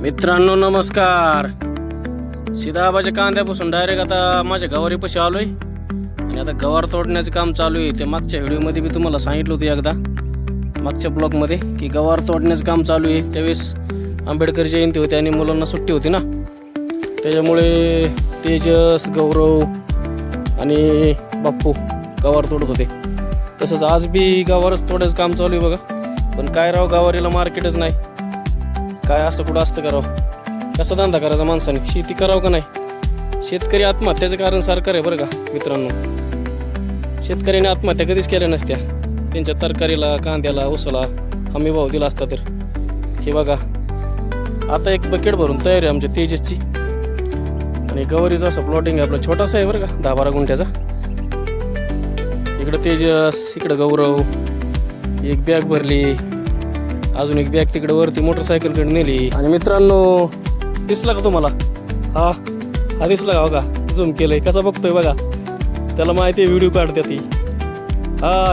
मित्रांनो नमस्कार. सीताबाच्या कांद्यापासून डायरेक्ट आता माझ्या गवारीपाशी आलोय आणि आता गवार तोडण्याचं काम चालू आहे. ते मागच्या व्हिडिओमध्ये मी तुम्हाला सांगितलं होतं एकदा मागच्या ब्लॉगमध्ये की गवार तोडण्याचं काम चालू आहे. त्यावेळेस आंबेडकर जयंती होती आणि मुलांना सुट्टी होती ना, त्याच्यामुळे तेजस, गौरव आणि बाप्पू गवार तोडत होते. तसंच आज बी गवारच तोडायचं काम चालू आहे बघा. पण काय राव, गवारीला मार्केटच नाही. काय असं कुठं असतं करावं? कसा धंदा करायचा माणसाने? शेती करावं का नाही? शेतकरी आत्महत्याचं कारण सरकार आहे बरं का मित्रांनो. शेतकऱ्याने आत्महत्या कधीच केल्या नसत्या. त्यांच्या तरकारीला, कांद्याला, ऊसाला हमी भाव दिला असता तर. हे बघा आता एक बकेट भरून तयार आहे आमच्या तेजसची. आणि गवारीचा असं प्लॉटिंग आहे आपला, छोटासा आहे बरं का, 10-12 गुंठ्याचा. इकडं तेजस, इकडं गौरव. एक बॅग भरली, अजून एक बॅग तिकडे वरती मोटरसायकलकडे नेली. आणि मित्रांनो दिसला का तुम्हाला? हा दिसला का? बघा झूम केलंय, कसा बघतोय बघा. त्याला माहिती आहे व्हिडिओ काढते ती.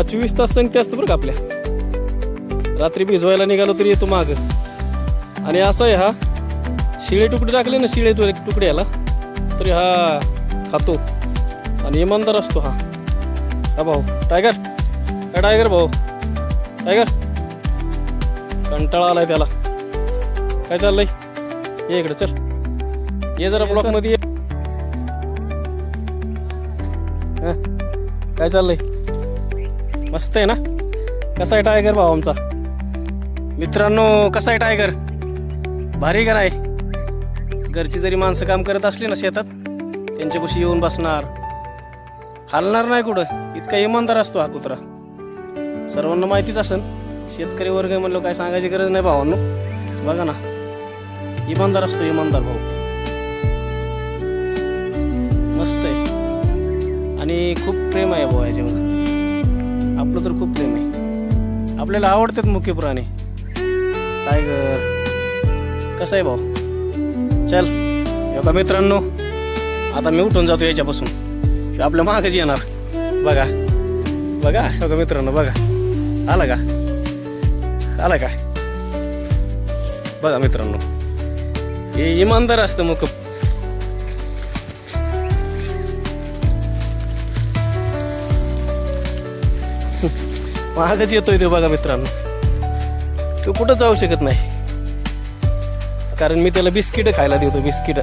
24 तास संगती असतो बरं का आपल्या. रात्री भिजवायला निघालो तरी येतो माग. आणि असं आहे, हा शिळे तुकडे टाकले ना, शिळे तुकडे याला, तरी हा खातो आणि इमानदार असतो. हा भाऊ टायगर, काय टायगर भाऊ, टायगर कंटाळा आलाय त्याला. काय चाललंय? ये इकडे चल, ये जरा ब्लॉक मध्ये ये. काय चाललंय? मस्त आहे ना? कसा आहे टायगर भाऊ आमचा? मित्रांनो कसा आहे टायगर? भारी का नाही? घरची जरी माणसं काम करत असली ना शेतात, त्यांच्यापाशी येऊन बसणार, हलणार नाही कुठं. इतका इमानदार असतो हा कुत्रा. सर्वांना माहितीच असेल. शेतकरी वर्ग म्हणलं काय सांगायची गरज नाही भावांनो. बघा ना, इमानदार असतो, इमानदार भाऊ. मस्त आहे आणि खूप प्रेम आहे भाऊ याच्यावर. आपलं तर खूप प्रेम आहे. आपल्याला आवडतात मुख्य प्राणी. टायगर कसा आहे भाऊ? चल एवढा मित्रांनो, आता मी उठून जातो याच्यापासून. आपल्या मागच येणार. बघा बघा एवढा मित्रांनो, बघा आला का? आला काय? बघा मित्रांनो, हे इमानदार असतं मुक. मागच येतोय तो बघा मित्रांनो. तो कुठं जाऊ शकत नाही, कारण मी त्याला बिस्किट खायला देतो. बिस्किट